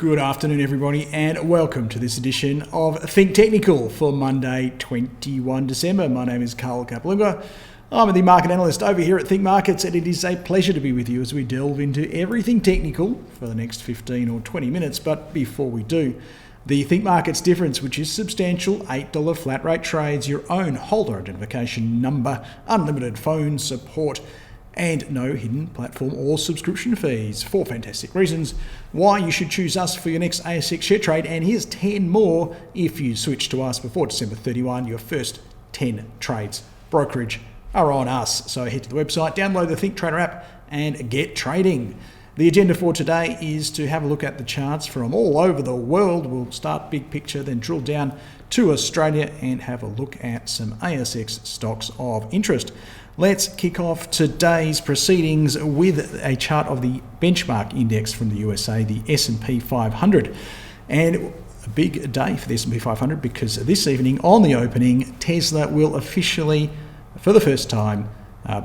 Good afternoon, everybody, and welcome to this edition of ThinkTechnical for Monday, 21 December. My name is Carl Kapalunga. I'm the market analyst over here at Think Markets, and it is a pleasure to be with you as we delve into everything technical for the next 15 or 20 minutes. But before we do, the Think Markets difference, which is substantial $8 flat rate trades, your own holder identification number, unlimited phone support, and no hidden platform or subscription fees. 4 fantastic reasons why you should choose us for your next ASX share trade, and here's 10 more if you switch to us before December 31. Your first 10 trades brokerage are on us. So head to the website, download the Think Trader app, and get trading. The agenda for today is to have a look at the charts from all over the world. We'll start big picture, then drill down to Australia and have a look at some ASX stocks of interest. Let's kick off today's proceedings with a chart of the benchmark index from the USA, the S&P 500. And a big day for the S&P 500 because this evening on the opening, Tesla will officially, for the first time,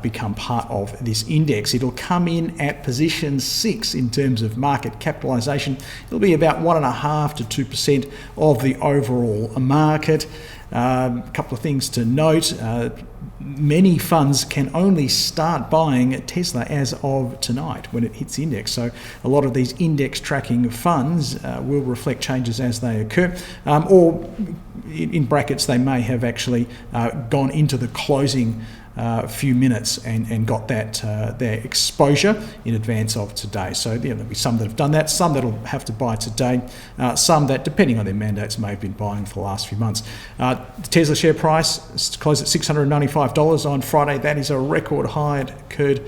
become part of this index. It'll come in at position 6 in terms of market capitalization. It'll be about 1.5% to 2% of the overall market. A couple of things to note. Many funds can only start buying Tesla as of tonight when it hits the index. So a lot of these index tracking funds will reflect changes as they occur, or in brackets, they may have actually gone into the closing few minutes and got that their exposure in advance of today. So there'll be some that have done that, some that'll have to buy today, some that, depending on their mandates, may have been buying for the last few months. The Tesla share price closed at $695 on Friday. That is a record high. It occurred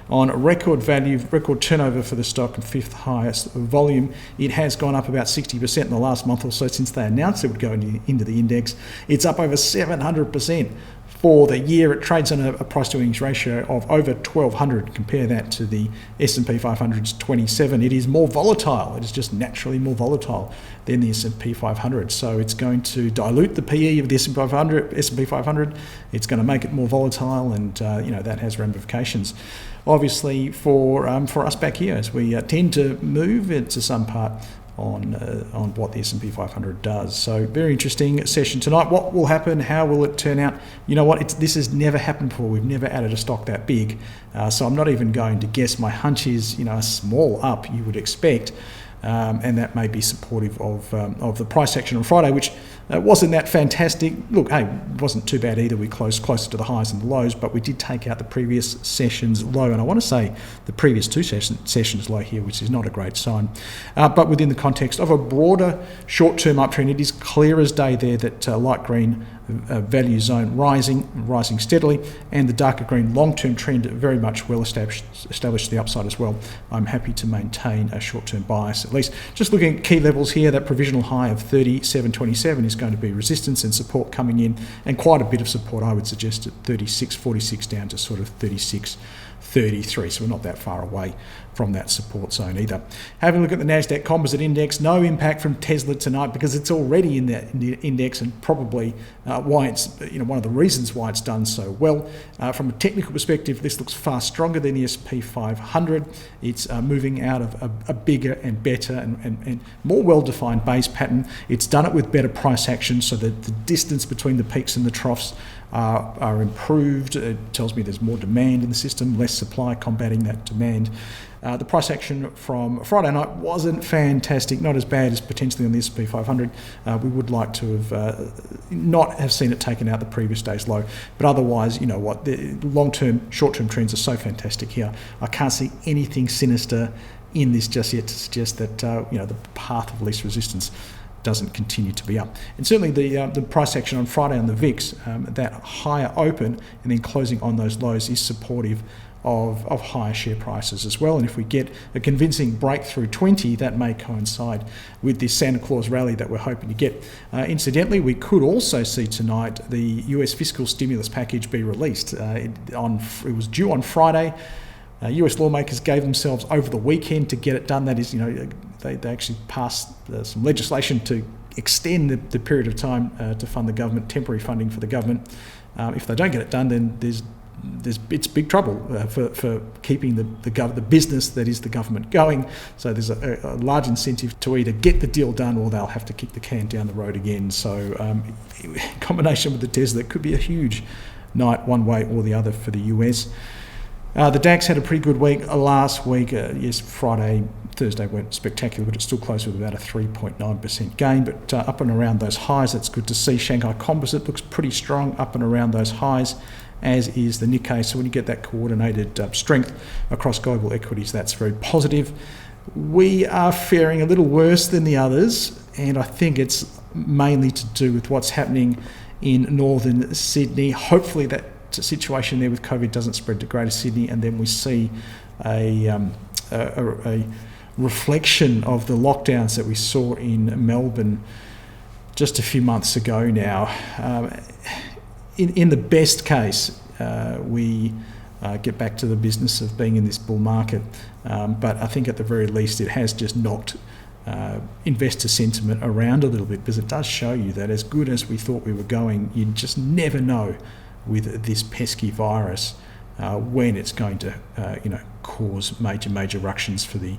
on record value, record turnover for the stock, and 5th highest volume. It has gone up about 60% in the last month or so since they announced it would go into the index. It's up over 700% for the year. It trades on a price to earnings ratio of over 1200. Compare that to the S&P 500's 27. It is more volatile. It is just naturally more volatile than the S&P 500. So it's going to dilute the PE of the S&P 500. It's going to make it more volatile, and that has ramifications, obviously, for us back here as we tend to move into some part on what the S&P 500 does. So very interesting session tonight. What will happen? How will it turn out? You know what? This has never happened before. We've never added a stock that big. So I'm not even going to guess. My hunch is, a small up you would expect. And that may be supportive of the price action on Friday, which wasn't that fantastic. Look, hey, it wasn't too bad either. We closed closer to the highs and the lows, but we did take out the previous session's low, and I want to say the previous 2 sessions low here, which is not a great sign. But within the context of a broader short-term uptrend, it is clear as day there that light green value zone rising steadily, and the darker green long-term trend very much well established to the upside as well. I'm happy to maintain a short-term bias, at least. Just looking at key levels here, that provisional high of 37.27 is going to be resistance and support coming in, and quite a bit of support, I would suggest, at 36.46 down to sort of 36.33. So we're not that far away from that support zone either. Having a look at the Nasdaq Composite Index, no impact from Tesla tonight because it's already in the index, and probably why it's one of the reasons why it's done so well. From a technical perspective, this looks far stronger than the S&P 500. It's moving out of a bigger and better and more well-defined base pattern. It's done it with better price action, so that the distance between the peaks and the troughs are improved. It tells me there's more demand in the system, less supply combating that demand. The price action from Friday night wasn't fantastic, not as bad as potentially on the S&P 500. We would like to have not have seen it taken out the previous day's low, but otherwise, the long-term, short-term trends are so fantastic here. I can't see anything sinister in this just yet to suggest that the path of least resistance doesn't continue to be up. And certainly the price action on Friday on the VIX, that higher open and then closing on those lows, is supportive of higher share prices as well. And if we get a convincing breakthrough 20, that may coincide with this Santa Claus rally that we're hoping to get. Incidentally, we could also see tonight the US fiscal stimulus package be released. It was due on Friday. US lawmakers gave themselves over the weekend to get it done. That is, they actually passed some legislation to extend the period of time to fund the government, temporary funding for the government. If they don't get it done, then there's it's big trouble for keeping the business that is the government going. So there's a large incentive to either get the deal done or they'll have to kick the can down the road again. So in combination with the Tesla, it could be a huge night one way or the other for the US. The DAX had a pretty good week last week. Yes, Friday, Thursday weren't spectacular, but it's still close with about a 3.9% gain. But up and around those highs, that's good to see. Shanghai Composite looks pretty strong up and around those highs, as is the Nikkei. So when you get that coordinated strength across global equities, that's very positive. We are faring a little worse than the others, and I think it's mainly to do with what's happening in northern Sydney. Hopefully that situation there with COVID doesn't spread to Greater Sydney, and then we see a reflection of the lockdowns that we saw in Melbourne just a few months ago now. In the best case, we get back to the business of being in this bull market, but I think at the very least it has just knocked investor sentiment around a little bit, because it does show you that as good as we thought we were going, you just never know with this pesky virus when it's going to cause major ructions for the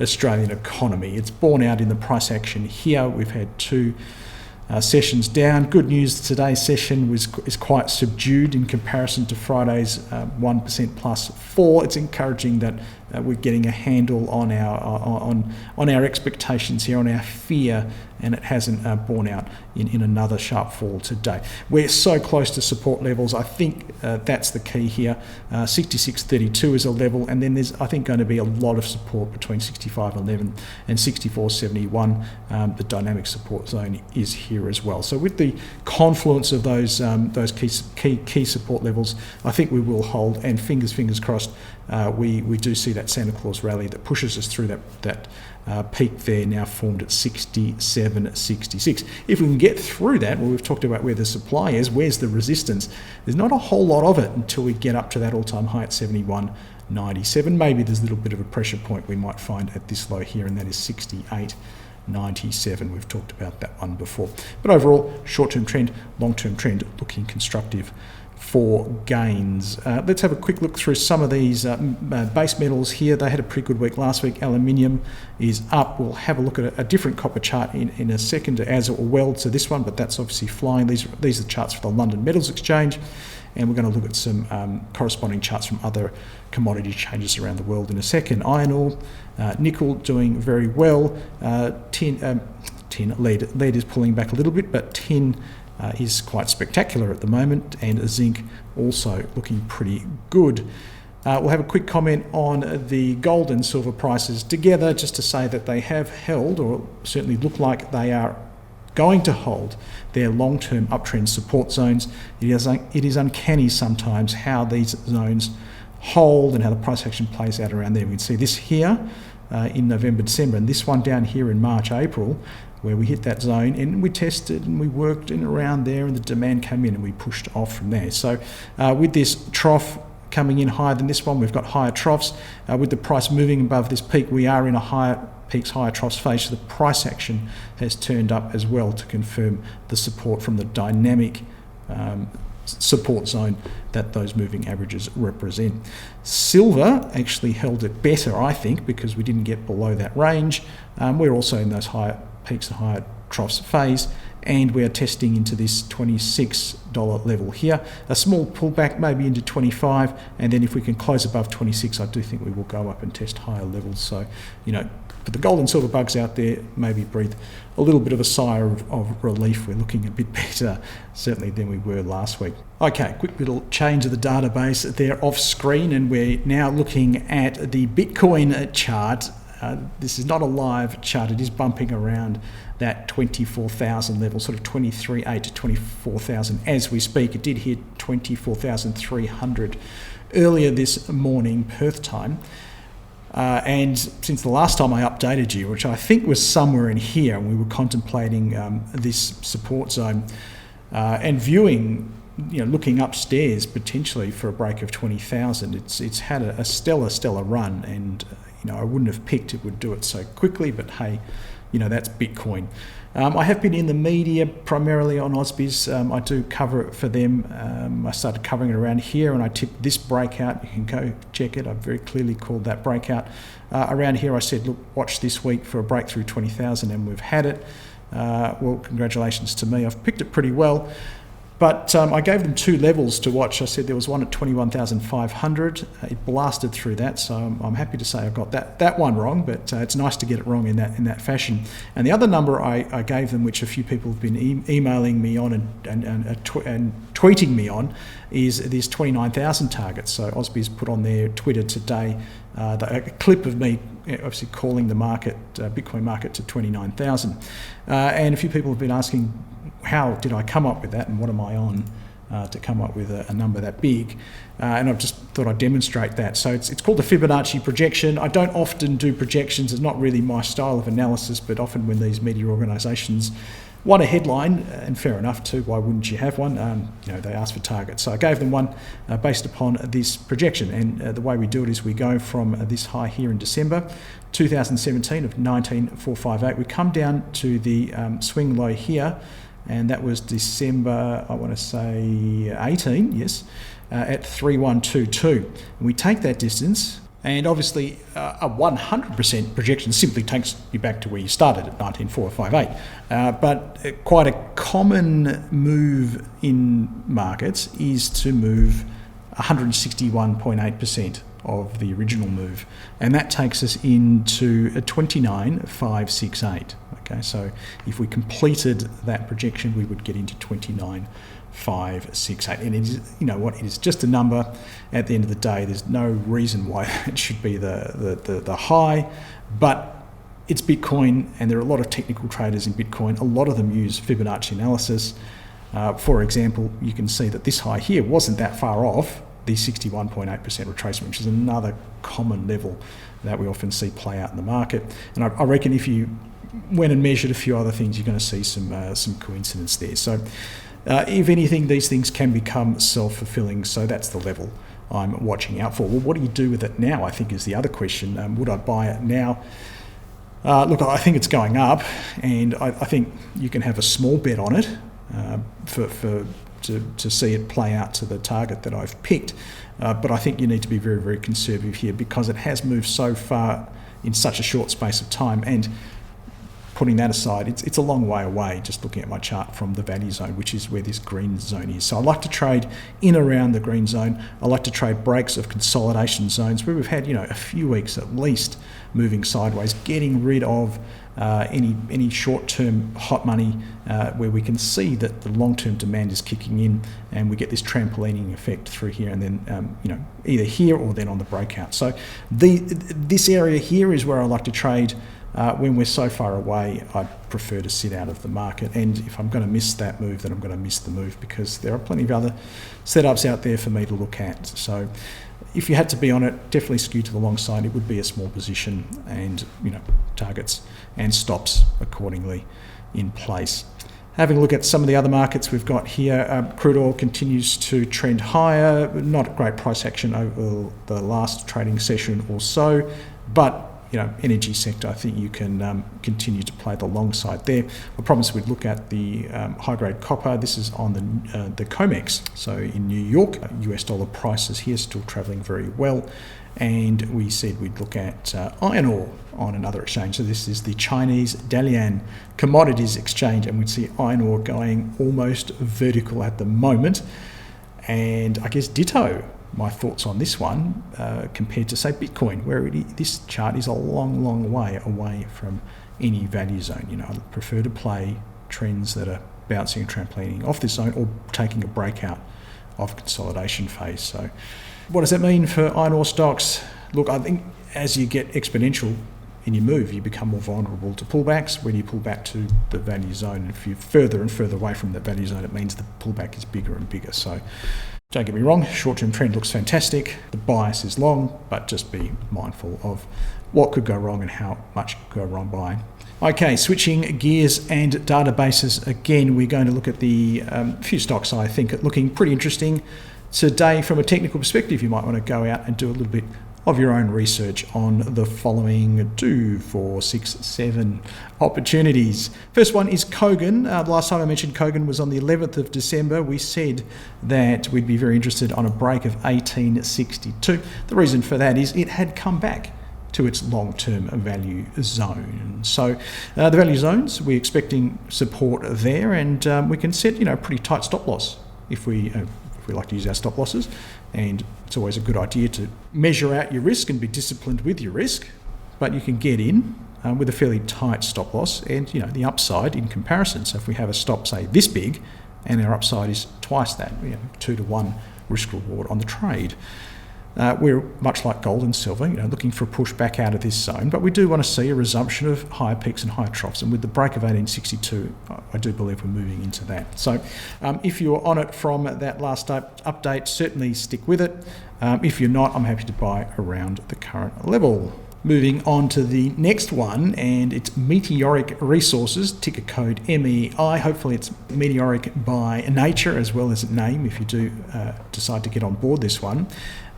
Australian economy. It's borne out in the price action here. We've had two sessions down. Good news, today's session is quite subdued in comparison to Friday's 1% plus 4. It's encouraging that we're getting a handle on our expectations here, on our fear, and it hasn't borne out in another sharp fall today. We're so close to support levels. I think that's the key here. 66.32 is a level, and then there's, I think, going to be a lot of support between 65.11 and 64.71. The dynamic support zone is here as well. So with the confluence of those key support levels, I think we will hold, and fingers crossed, we do see that Santa Claus rally that pushes us through that peak there, now formed at 67.66. If we can get through that, well, we've talked about where the supply is, where's the resistance? There's not a whole lot of it until we get up to that all-time high at 71.97. Maybe there's a little bit of a pressure point we might find at this low here, and that is 68.97. We've talked about that one before. But overall, short-term trend, long-term trend looking constructive for gains. Let's have a quick look through some of these base metals here. They had a pretty good week last week. Aluminium is up. We'll have a look at a different copper chart in a second as it will weld to this one, but that's obviously flying. These are the charts for the London Metals Exchange, and we're going to look at some corresponding charts from other commodity changes around the world in a second. Iron ore, nickel doing very well. Tin, lead is pulling back a little bit, but tin is quite spectacular at the moment, and zinc also looking pretty good. We'll have a quick comment on the gold and silver prices together, just to say that they have held, or certainly look like they are going to hold, their long-term uptrend support zones. It is uncanny sometimes how these zones hold and how the price action plays out around there. We can see this here in November, December, and this one down here in March, April, where we hit that zone and we tested and we worked in around there, and the demand came in and we pushed off from there. So with this trough coming in higher than this one, we've got higher troughs. With the price moving above this peak, we are in a higher peaks, higher troughs phase. So the price action has turned up as well to confirm the support from the dynamic support zone that those moving averages represent. Silver actually held it better, I think, because we didn't get below that range. We're also in those higher peaks and higher troughs phase, and we are testing into this $26 level here. A small pullback maybe into 25, and then if we can close above 26, I do think we will go up and test higher levels. So, for the gold and silver bugs out there, maybe breathe a little bit of a sigh of relief. We're looking a bit better, certainly, than we were last week. Okay, quick little change of the database there off screen, and we're now looking at the Bitcoin chart. This is not a live chart. It is bumping around that 24,000 level, sort of 23.8 to 24,000 as we speak. It did hit 24,300 earlier this morning, Perth time. And since the last time I updated you, which I think was somewhere in here, and we were contemplating this support zone and viewing, looking upstairs potentially for a break of 20,000. It's had a stellar run, and I wouldn't have picked it would do it so quickly, but hey, that's Bitcoin. I have been in the media primarily on Ausbiz. I do cover it for them. I started covering it around here, and I tipped this breakout. You can go check it. I very clearly called that breakout. Around here I said, look, watch this week for a breakthrough 20,000, and we've had it. Well, congratulations to me. I've picked it pretty well. But I gave them two levels to watch. I said there was one at 21,500. It blasted through that, so I'm happy to say I got that one wrong, but it's nice to get it wrong in that fashion. And the other number I gave them, which a few people have been emailing me on and tweeting me on, is this 29,000 target. So Ausbiz put on their Twitter today a clip of me obviously calling the market, Bitcoin market, to 29,000. And a few people have been asking, how did I come up with that, and what am I on to come up with a number that big? And I've just thought I'd demonstrate that. So it's called the Fibonacci projection. I don't often do projections. It's not really my style of analysis, but often when these media organisations want a headline, and fair enough too, why wouldn't you have one? They ask for targets. So I gave them one based upon this projection. And the way we do it is we go from this high here in December 2017 of 19,458. We come down to the swing low here, and that was December, I want to say 18, yes, at 3122. And we take that distance, and obviously a 100% projection simply takes you back to where you started at 19,458. But quite a common move in markets is to move 161.8% of the original move, and that takes us into a 29,568. Okay, so if we completed that projection, we would get into 29,568, and it is, it is just a number. At the end of the day, there's no reason why it should be the high, but it's Bitcoin, and there are a lot of technical traders in Bitcoin. A lot of them use Fibonacci analysis. For example, you can see that this high here wasn't that far off the 61.8% retracement, which is another common level that we often see play out in the market. And I reckon if you went and measured a few other things, you're going to see some coincidence there. So if anything, these things can become self-fulfilling. So that's the level I'm watching out for. Well, what do you do with it now, I think, is the other question. Would I buy it now? Look, I think it's going up, and I think you can have a small bet on it to see it play out to the target that I've picked. But I think you need to be very, very conservative here, because it has moved so far in such a short space of time. And putting that aside, it's a long way away, just looking at my chart, from the value zone, which is where this green zone is. So I like to trade in around the green zone. I like to trade breaks of consolidation zones where we've had a few weeks at least moving sideways, getting rid of any short-term hot money where we can see that the long-term demand is kicking in, and we get this trampolining effect through here, and then either here or then on the breakout. So this area here is where I like to trade. When we're so far away, I prefer to sit out of the market. And if I'm going to miss that move, then I'm going to miss the move, because there are plenty of other setups out there for me to look at. So if you had to be on it, definitely skew to the long side. It would be a small position, and targets and stops accordingly in place. Having a look at some of the other markets we've got here, crude oil continues to trend higher. Not great price action over the last trading session or so, but energy sector, I think you can continue to play the long side there. I promised we'd look at the high-grade copper. This is on the COMEX, so in New York. US dollar prices here still travelling very well. And we said we'd look at iron ore on another exchange. So this is the Chinese Dalian Commodities Exchange, and we'd see iron ore going almost vertical at the moment. And I guess ditto my thoughts on this one compared to, say, Bitcoin, where this chart is a long, long way away from any value zone. I prefer to play trends that are bouncing and trampolining off this zone, or taking a breakout of consolidation phase. So what does that mean for iron ore stocks? Look, I think as you get exponential in your move, you become more vulnerable to pullbacks. When you pull back to the value zone, and if you're further and further away from the value zone, it means the pullback is bigger and bigger. So don't get me wrong, short-term trend looks fantastic. The bias is long, but just be mindful of what could go wrong and how much could go wrong by. Okay, switching gears and databases. Again, we're going to look at the few stocks I think are looking pretty interesting today from a technical perspective. You might want to go out and do a little bit of your own research on the following 2, 4, 6, 7 opportunities. First one is Kogan. Last time I mentioned Kogan was on the 11th of December. We said that we'd be very interested on a break of 1862. The reason for that is it had come back to its long-term value zone. So the value zones, we're expecting support there, and we can set pretty tight stop loss if we like to use our stop losses. And it's always a good idea to measure out your risk and be disciplined with your risk, but you can get in with a fairly tight stop loss and the upside in comparison. So if we have a stop, say this big, and our upside is twice that, 2 to 1 risk reward on the trade. We're much like gold and silver, looking for a push back out of this zone, but we do want to see a resumption of higher peaks and higher troughs. And with the break of 1862, I do believe we're moving into that. So if you're on it from that last update, certainly stick with it. If you're not, I'm happy to buy around the current level. Moving on to the next one, and it's Meteoric Resources, ticker code MEI. Hopefully it's meteoric by nature as well as name if you do decide to get on board this one.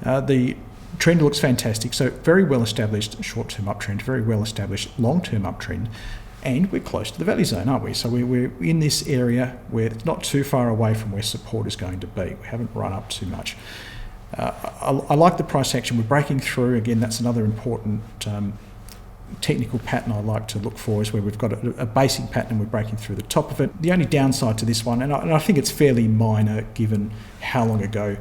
The trend looks fantastic, so very well established short-term uptrend, very well established long-term uptrend, and we're close to the value zone, aren't we? So we're in this area where it's not too far away from where support is going to be. We haven't run up too much. I like the price action. We're breaking through. Again, that's another important technical pattern I like to look for, is where we've got a basic pattern and we're breaking through the top of it. The only downside to this one, and I think it's fairly minor given how long ago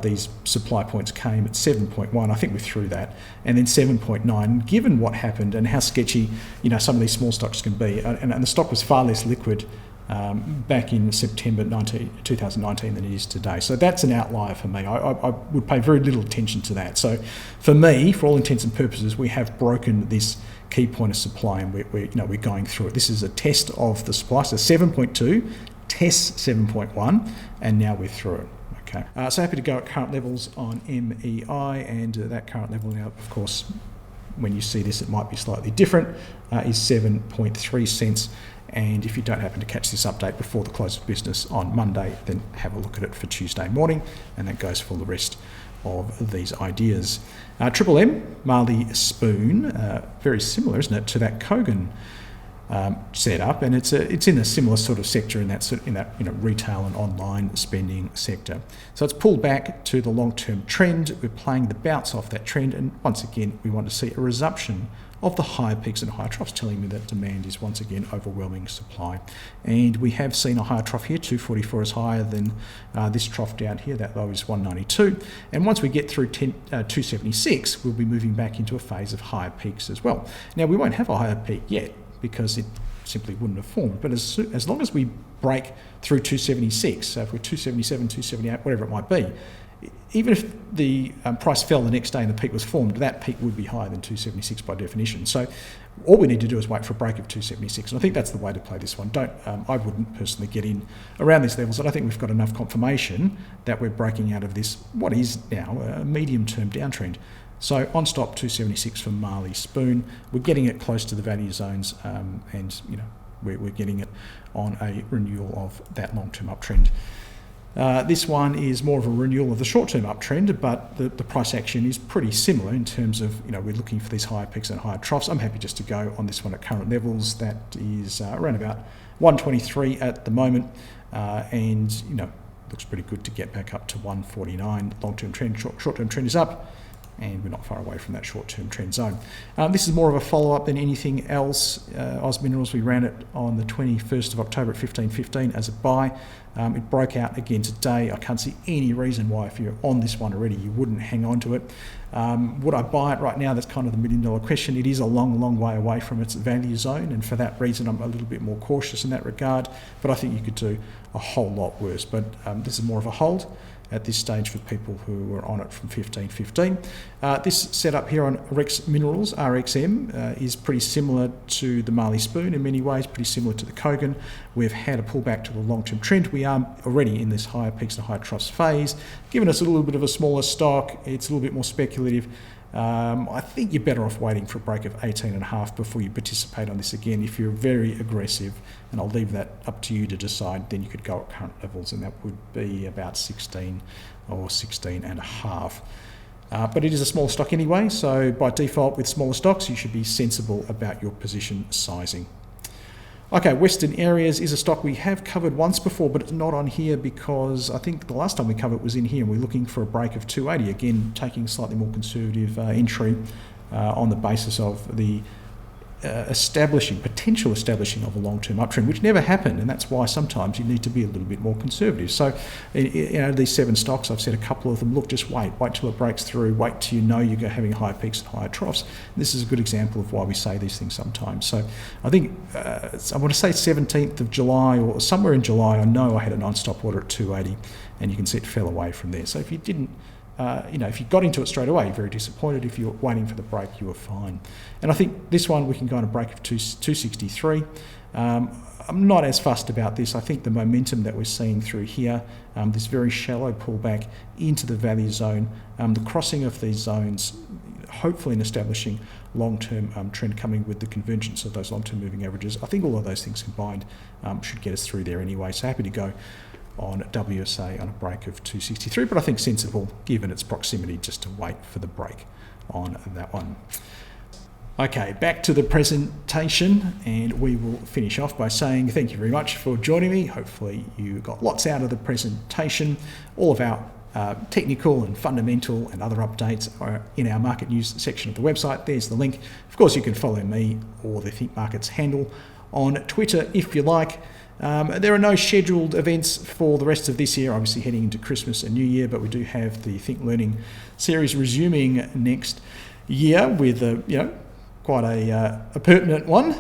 these supply points came at 7.1, I think we're through that, and then 7.9, given what happened and how sketchy some of these small stocks can be, and the stock was far less liquid back in September 2019 than it is today. So that's an outlier for me. I would pay very little attention to that. So for me, for all intents and purposes, we have broken this key point of supply, and we're going through it. This is a test of the supply. So 7.2 tests 7.1, and now we're through it. Okay. So happy to go at current levels on MEI, and that current level now, of course, when you see this, it might be slightly different, is 7.3 cents. And if you don't happen to catch this update before the close of business on Monday, then have a look at it for Tuesday morning, and that goes for the rest of these ideas. Triple M, Marley Spoon, very similar, isn't it, to that Kogan setup, and it's in a similar sort of sector in that retail and online spending sector. So it's pulled back to the long-term trend. We're playing the bounce off that trend, and once again we want to see a resumption of the higher peaks and higher troughs, telling me that demand is once again overwhelming supply. And we have seen a higher trough here. 244 is higher than this trough down here. That low is 192. And once we get through 276, we'll be moving back into a phase of higher peaks as well. Now, we won't have a higher peak yet because it simply wouldn't have formed. But as long as we break through 276, so if we're 277, 278, whatever it might be, even if the price fell the next day and the peak was formed, that peak would be higher than 276 by definition. So all we need to do is wait for a break of 276, and I think that's the way to play this one. I wouldn't personally get in around these levels. I don't think we've got enough confirmation that we're breaking out of this, what is now a medium-term downtrend. So on stop 276 for Marley Spoon. We're getting it close to the value zones, and we're getting it on a renewal of that long-term uptrend. This one is more of a renewal of the short-term uptrend, but the price action is pretty similar in terms of, we're looking for these higher peaks and higher troughs. I'm happy just to go on this one at current levels. That is around about 123 at the moment, and looks pretty good to get back up to 149. Long-term trend, short-term trend is up, and we're not far away from that short-term trend zone. This is more of a follow-up than anything else. Oz Minerals, we ran it on the 21st of October at 15.15 as a buy. It broke out again today. I can't see any reason why, if you're on this one already, you wouldn't hang on to it. Would I buy it right now? That's kind of the million-dollar question. It is a long, long way away from its value zone, and for that reason, I'm a little bit more cautious in that regard. But I think you could do a whole lot worse. But this is more of a hold at this stage for people who were on it from 15.15. This setup here on Rex Minerals, RXM, is pretty similar to the Marley Spoon in many ways, pretty similar to the Kogan. We've had a pullback to the long-term trend. We are already in this higher peaks and higher troughs phase, giving us a little bit of a smaller stock. It's a little bit more speculative. I think you're better off waiting for a break of 18.5 before you participate on this again. If you're very aggressive, and I'll leave that up to you to decide, then you could go at current levels, and that would be about 16 or 16.5. But it is a smaller stock anyway, so by default with smaller stocks, you should be sensible about your position sizing. Okay, Western Areas is a stock we have covered once before, but it's not on here because I think the last time we covered it was in here and we're looking for a break of 280. Again, taking slightly more conservative entry on the basis of the potential establishing of a long-term uptrend, which never happened, and that's why sometimes you need to be a little bit more conservative. So, these 7 stocks, I've said a couple of them, look, just wait till it breaks through, wait till you know you're having higher peaks and higher troughs. And this is a good example of why we say these things sometimes. So I think, I want to say 17th of July or somewhere in July, I know I had a non-stop order at 280, and you can see it fell away from there. So if you didn't, if you got into it straight away, you're very disappointed. If you're waiting for the break, you were fine. And I think this one, we can go on a break of 263. I'm not as fussed about this. I think the momentum that we're seeing through here, this very shallow pullback into the value zone, the crossing of these zones, hopefully in establishing long-term trend coming with the convergence of those long-term moving averages. I think all of those things combined should get us through there anyway. So happy to go on WSA on a break of 263, but I think sensible given its proximity just to wait for the break on that one. Okay, back to the presentation, and we will finish off by saying thank you very much for joining me. Hopefully you got lots out of the presentation. All of our technical and fundamental and other updates are in our market news section of the website. There's the link. Of course, you can follow me or the Think Markets handle on Twitter if you like. There are no scheduled events for the rest of this year, obviously heading into Christmas and New Year, but we do have the Think Learning series resuming next year with quite a pertinent one,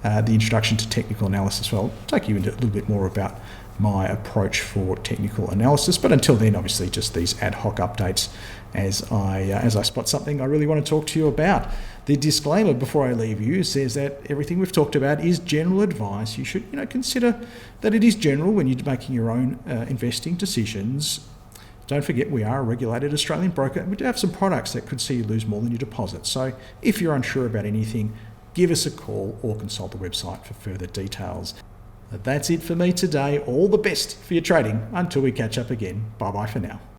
the introduction to technical analysis. Well, I'll take you into a little bit more about my approach for technical analysis, but until then, obviously just these ad hoc updates as I spot something I really want to talk to you about. The disclaimer before I leave you says that everything we've talked about is general advice. You should consider that it is general when you're making your own investing decisions. Don't forget, we are a regulated Australian broker, and we do have some products that could see you lose more than your deposit. So if you're unsure about anything, give us a call or consult the website for further details. That's it for me today. All the best for your trading until we catch up again. Bye-bye for now.